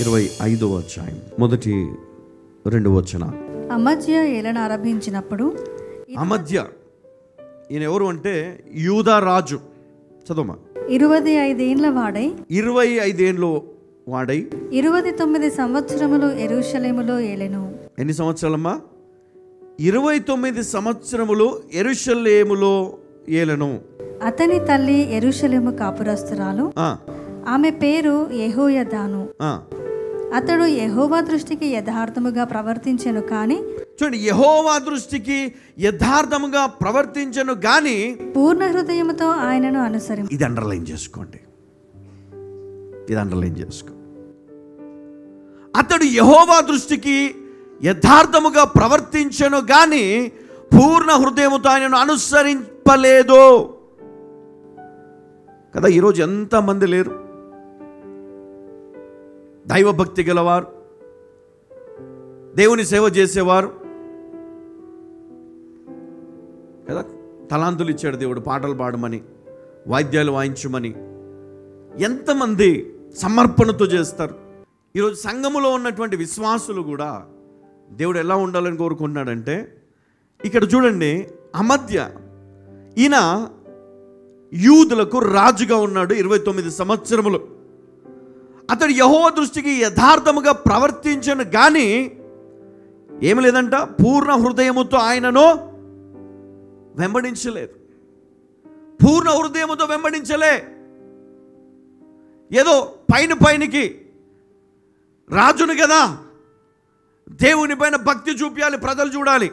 25వ అధ్యాయం మొదటి 2 వచనాలు. అమధ్య ఏలన ఆరంభించినప్పుడు, అమధ్య ఈయన ఎవరు అంటే యూదా రాజు. చదవమా. 25 ఏండ్ల వాడై 25 ఏండ్లు వాడై 29 సంవత్సరములు యెరూషలేములో ఏలెను. ఎన్ని సంవత్సరాలమ్మా? 29 సంవత్సరములు యెరూషలేములో ఏలెను. అతని తల్లి యెరూషలేము కాపురస్తురాలు, ఆమె పేరు యెహోయదాను. అతడు యెహోవా దృష్టికి యథార్థముగా ప్రవర్తించెను కానీ, చూడండి, యెహోవా దృష్టికి యథార్థముగా ప్రవర్తించెను గాని పూర్ణ హృదయముతో ఆయనను అనుసరించు. ఇది అండర్లైన్ చేసుకోండి, ఇది అండర్లైన్ చేసుకో. అతడు యెహోవా దృష్టికి యథార్థముగా ప్రవర్తించెను గాని పూర్ణ హృదయముతో ఆయనను అనుసరింపలేదు కదా. ఈరోజు ఎంతమంది లేరు దైవభక్తి గలవారు, దేవుని సేవ చేసేవారు కదా. తలాంతులు ఇచ్చాడు దేవుడు, పాటలు పాడమని, వాయిద్యాలు వాయించమని. ఎంతమంది సమర్పణతో చేస్తారు. ఈరోజు సంఘములో ఉన్నటువంటి విశ్వాసులు కూడా దేవుడు ఎలా ఉండాలని కోరుకుంటున్నాడంటే, ఇక్కడ చూడండి, అమధ్య ఈయన యూదులకు రాజుగా ఉన్నాడు 29 సంవత్సరములు. అతడు యెహోవా దృష్టికి యథార్థముగా ప్రవర్తించను కానీ ఏమి లేదంట, పూర్ణ హృదయముతో ఆయనను వెంబడించలేదు. పూర్ణ హృదయముతో వెంబడించలే. ఏదో పైనకి రాజును కదా, దేవుని పైన భక్తి చూపించాలి, ప్రజలు చూడాలి,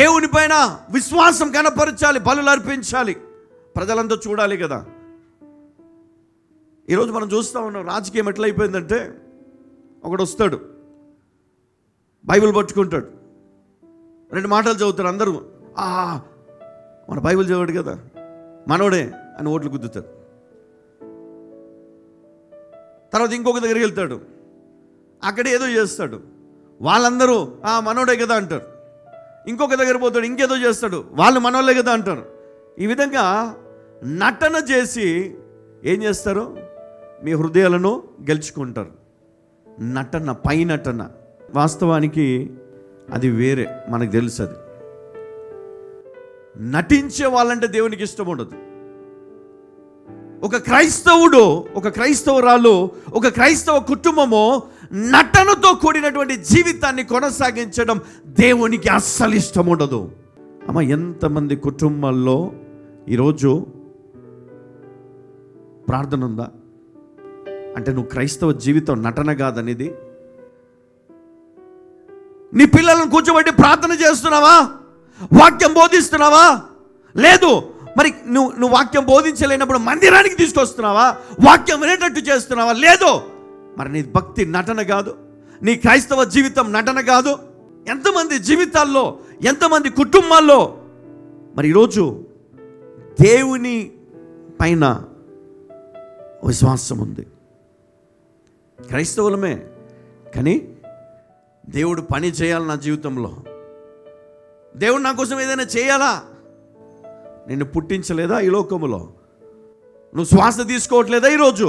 దేవుని పైన విశ్వాసం కనపరచాలి, బలులు అర్పించాలి, ప్రజలంతా చూడాలి కదా. ఈరోజు మనం చూస్తూ ఉన్నాం రాజకీయం ఎట్లయిపోయిందంటే, ఒకడు వస్తాడు, బైబిల్ పట్టుకుంటాడు, 2 మాటలు చదువుతారు, అందరూ మన బైబిల్ చదివాడు కదా, మనోడే అని ఓట్లు గుద్దుతాడు. తర్వాత ఇంకొక దగ్గరికి వెళ్తాడు, అక్కడ ఏదో చేస్తాడు, వాళ్ళందరూ మనోడే కదా అంటారు. ఇంకొక దగ్గర పోతాడు, ఇంకేదో చేస్తాడు, వాళ్ళు మనోళ్ళే కదా అంటారు. ఈ విధంగా నటన చేసి ఏం చేస్తారు, మీ హృదయాలను గెలుచుకుంటారు. నటన, పై నటన. వాస్తవానికి అది వేరే, మనకు తెలుసు. అది నటించే వాళ్ళంటే దేవునికి ఇష్టం ఉండదు. ఒక క్రైస్తవుడు, ఒక క్రైస్తవురాలు, ఒక క్రైస్తవ కుటుంబము నటనతో కూడినటువంటి జీవితాన్ని కొనసాగించడం దేవునికి అస్సలు ఇష్టం ఉండదు. అమ్మ, ఎంతమంది కుటుంబాల్లో ఈరోజు ప్రార్థన ఉందా అంటే నువ్వు క్రైస్తవ జీవితం నటన కాదనేది. నీ పిల్లలను కూర్చోబెట్టి ప్రార్థన చేస్తున్నావా? వాక్యం బోధిస్తున్నావా? లేదు. మరి నువ్వు వాక్యం బోధించలేనప్పుడు మందిరానికి తీసుకొస్తున్నావా? వాక్యం వినేటట్టు చేస్తున్నావా? లేదు. మరి నీ భక్తి నటన కాదు, నీ క్రైస్తవ జీవితం నటన కాదు. ఎంతమంది జీవితాల్లో, ఎంతమంది కుటుంబాల్లో మరి ఈరోజు దేవుని పైన విశ్వాసం ఉంది, క్రైస్తవులమే, కానీ దేవుడు పని చేయాలి నా జీవితంలో, దేవుడు నా కోసం ఏదైనా చేయాలా? నిన్ను పుట్టించలేదా ఈ లోకములో? నువ్వు శ్వాస తీసుకోవట్లేదా ఈరోజు?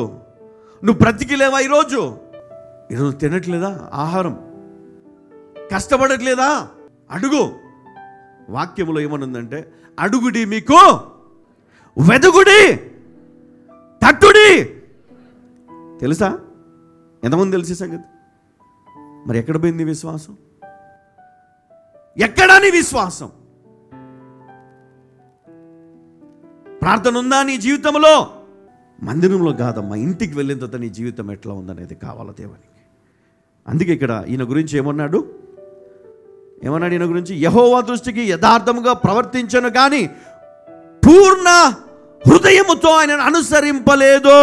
నువ్వు బ్రతికిలేవా ఈరోజు? ఈరోజు తినట్లేదా ఆహారం? కష్టపడట్లేదా? అడుగు. వాక్యములో ఏమనుందంటే, అడుగుడి మీకు వెదుగుడి, తట్టుడి. తెలుసా? ఎంతమంది తెలిసే సంగతి? మరి ఎక్కడ పోయింది విశ్వాసం? ఎక్కడా నీ విశ్వాసం? ప్రార్థన ఉందా నీ జీవితంలో? మందిరంలో కాదమ్మా, ఇంటికి వెళ్ళిన తర్వాత నీ జీవితం ఎట్లా ఉందనేది కావాలా దేవునికి. అందుకే ఇక్కడ ఈయన గురించి ఏమన్నాడు ఈయన గురించి, యెహోవా దృష్టికి యథార్థముగా ప్రవర్తించను కానీ పూర్ణ హృదయముతో ఆయనను అనుసరింపలేదు.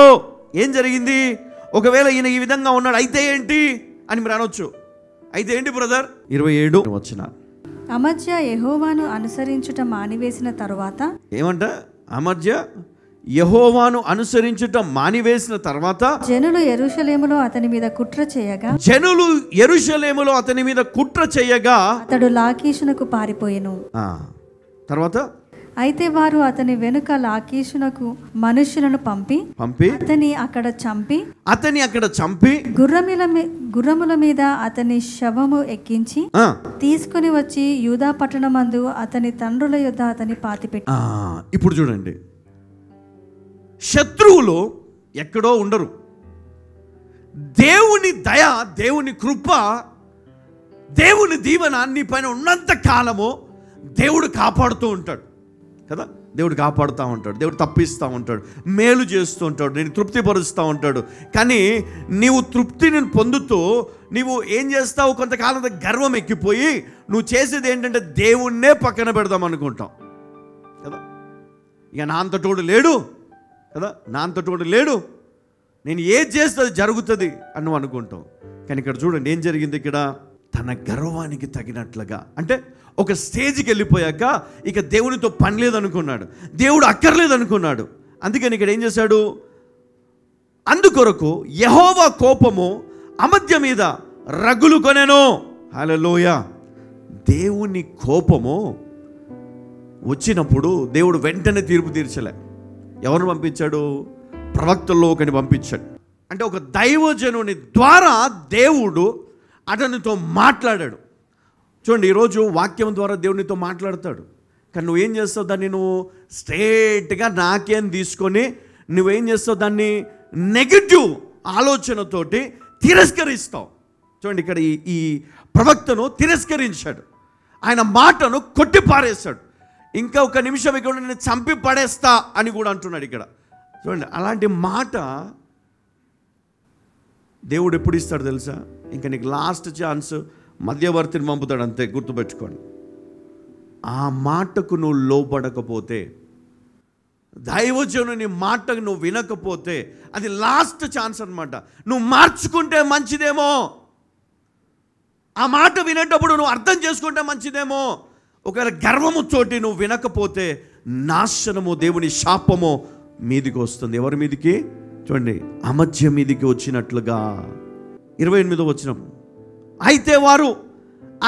ఏం జరిగింది? ఒకవేళ ఈయన ఈ విధంగా ఉన్నాడు, అయితే ఏంటి అని మీరు అనొచ్చు. అయితే ఏంటి బ్రదర్? 27 వచ్చిన అమధ్య యెహోవాను అనుసరించుట మానివేసిన తరువాత, ఏమంట? అమధ్య యెహోవాను అనుసరించుట మానివేసిన తర్వాత జనులు యెరూషలేములో అతని మీద కుట్ర చేయగా, అతడు లాకీషునకు పారిపోయెను. తర్వాత అయితే వారు అతని వెనుక లాకీషునకు మనుషులను పంపి అతని అక్కడ చంపి గుర్రముల మీద అతని శవము ఎక్కించి తీసుకుని వచ్చి యూదా పట్టణమందు అతని తండ్రుల యొద్ద అతని పాతిపెట్టి. ఇప్పుడు చూడండి, శత్రువులు ఎక్కడో ఉండరు. దేవుని దయ, దేవుని కృప, దేవుని దీవెన నీ పైన ఉన్నంత కాలము దేవుడు కాపాడుతూ ఉంటాడు కదా. దేవుడు కాపాడుతూ ఉంటాడు, దేవుడు తప్పిస్తూ ఉంటాడు, మేలు చేస్తూ ఉంటాడు, నేను తృప్తిపరుస్తూ ఉంటాడు. కానీ నీవు తృప్తిని పొందుతూ నీవు ఏం చేస్తావు, కొంతకాలం గర్వం ఎక్కిపోయి నువ్వు చేసేది ఏంటంటే దేవుణ్ణే పక్కన పెడదాం అనుకుంటాం కదా. ఇక నా అంతటోడు లేడు కదా, నా అంతటోడు లేడు, నేను ఏది చేస్తే అది జరుగుతుంది అని నువ్వు అనుకుంటాం. కానీ ఇక్కడ చూడండి ఏం జరిగింది. ఇక్కడ తన గర్వానికి తగినట్లుగా, అంటే ఒక స్టేజ్కి వెళ్ళిపోయాక ఇక దేవునితో పని లేదనుకున్నాడు, దేవుడు అక్కర్లేదనుకున్నాడు. అందుకని ఇక్కడ ఏం చేశాడు, అందుకొరకు యెహోవా కోపము అమధ్య మీద రగులు కొనెను. హల్లెలూయా. దేవుని కోపము వచ్చినప్పుడు దేవుడు వెంటనే తీర్పు తీర్చలే. ఎవరిని పంపించాడు? ప్రవక్తల్లో ఒకని పంపించాడు. అంటే ఒక దైవజనుని ద్వారా దేవుడు అతనితో మాట్లాడాడు. చూడండి, ఈరోజు వాక్యం ద్వారా దేవునితో మాట్లాడతాడు. కానీ నువ్వేం చేస్తావు, దాన్ని నువ్వు స్ట్రేట్గా నాకేం తీసుకొని నువ్వేం చేస్తావు, దాన్ని నెగిటివ్ ఆలోచనతోటి తిరస్కరిస్తావు. చూడండి, ఇక్కడ ఈ ప్రవక్తను తిరస్కరించాడు, ఆయన మాటను కొట్టి పారేస్తాడు. ఇంకా ఒక నిమిషం ఇక్కడ నేను చంపి పడేస్తా అని కూడా అంటున్నాడు ఇక్కడ. చూడండి, అలాంటి మాట దేవుడు ఎప్పుడు ఇస్తాడు తెలుసా? ఇంకా నీకు లాస్ట్ ఛాన్స్, మధ్యవర్తిని పంపుతాడు, అంతే, గుర్తుపెట్టుకోండి. ఆ మాటకు నువ్వు లోపడకపోతే, దైవజనుని మాటకు నువ్వు వినకపోతే అది లాస్ట్ ఛాన్స్ అన్నమాట. నువ్వు మార్చుకుంటే మంచిదేమో, ఆ మాట వినేటప్పుడు నువ్వు అర్థం చేసుకుంటే మంచిదేమో. ఒకవేళ గర్వము తోటి నువ్వు వినకపోతే నాశనము, దేవుని శాపము మీదికి వస్తుంది. ఎవరి మీదికి? చూడండి, అమధ్య మీదికి వచ్చినట్లుగా. 28వ వచనం, అయితే వారు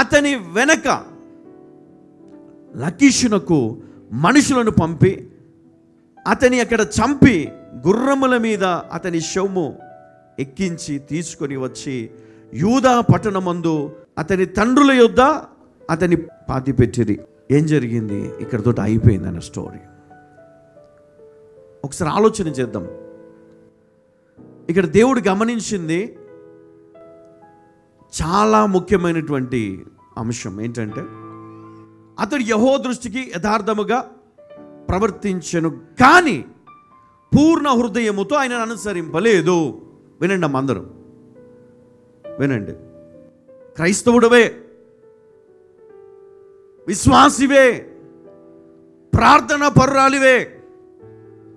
అతని వెనక లకీషునకు మనుషులను పంపి అతని అక్కడ చంపి గుర్రముల మీద అతని శవము ఎక్కించి తీసుకొని వచ్చి యూదా పట్టణమందు అతని తండ్రుల యొద్ద అతని పాతిపెట్టిరి. ఏం జరిగింది? ఇక్కడతో అయిపోయింది అన్న స్టోరీ. ఒకసారి ఆలోచన చేద్దాం. ఇక్కడ దేవుడు గమనించింది చాలా ముఖ్యమైనటువంటి అంశం ఏంటంటే, అతడు యెహోవా దృష్టికి యథార్థముగా ప్రవర్తించెను, కానీ పూర్ణ హృదయముతో ఆయనను అనుసరింపలేదు. వినండి అమ్మ, అందరూ వినండి. క్రైస్తవుడవే, విశ్వాసివే, ప్రార్థన పరురాలివే,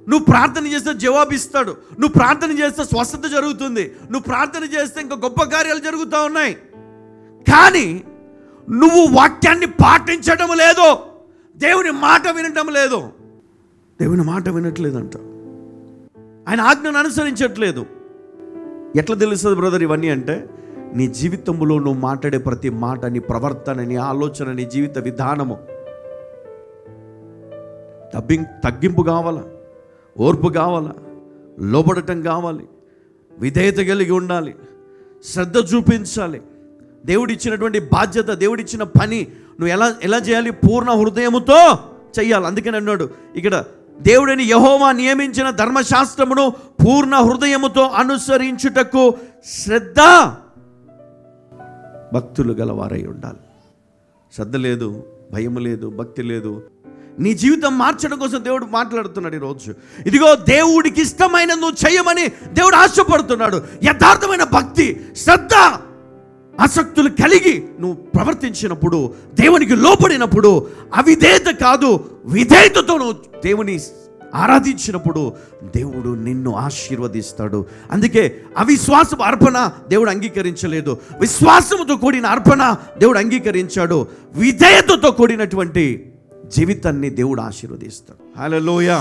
నువ్వు ప్రార్థన చేస్తే జవాబిస్తాడు, నువ్వు ప్రార్థన చేస్తే స్వస్థత జరుగుతుంది, నువ్వు ప్రార్థన చేస్తే ఇంకా గొప్ప కార్యాలు జరుగుతూ ఉన్నాయి. కానీ నువ్వు వాక్యాన్ని పాటించడం లేదు, దేవుని మాట వినటం లేదు. దేవుని మాట వినట్లేదంట, ఆయన ఆజ్ఞను అనుసరించట్లేదు. ఎట్లా తెలుస్తుంది బ్రదర్ ఇవన్నీ అంటే, నీ జీవితంలో నువ్వు మాట్లాడే ప్రతి మాట, నీ ప్రవర్తన, నీ ఆలోచన, నీ జీవిత విధానము తగ్గింపు కావాలా, ఓర్పు కావాలా, లోబడటం కావాలి, విధేయత కలిగి ఉండాలి, శ్రద్ధ చూపించాలి. దేవుడిచ్చినటువంటి బాధ్యత, దేవుడిచ్చిన పని నువ్వు ఎలా చేయాలి? పూర్ణ హృదయముతో చెయ్యాలి. అందుకని అన్నాడు ఇక్కడ, దేవుడిని యెహోవా నియమించిన ధర్మశాస్త్రమును పూర్ణ హృదయముతో అనుసరించుటకు శ్రద్ధ భక్తులు గలవారై ఉండాలి. శ్రద్ధ లేదు, భయం లేదు, భక్తి లేదు. నీ జీవితం మార్చడం కోసం దేవుడు మాట్లాడుతున్నాడు ఈరోజు. ఇదిగో దేవుడికి ఇష్టమైన నువ్వు చేయమని దేవుడు ఆశపడుతున్నాడు. యథార్థమైన భక్తి, శ్రద్ధ, ఆసక్తులు కలిగి నువ్వు ప్రవర్తించినప్పుడు, దేవునికి లోపడినప్పుడు, అవిధేయత కాదు విధేయతతో నువ్వు దేవుని ఆరాధించినప్పుడు దేవుడు నిన్ను ఆశీర్వదిస్తాడు. అందుకే అవిశ్వాసపు అర్పణ దేవుడు అంగీకరించలేదు, విశ్వాసముతో కూడిన అర్పణ దేవుడు అంగీకరించాడు. విధేయతతో కూడినటువంటి జీవితాన్ని దేవుడు ఆశీర్వదిస్తాడు. హల్లెలూయా.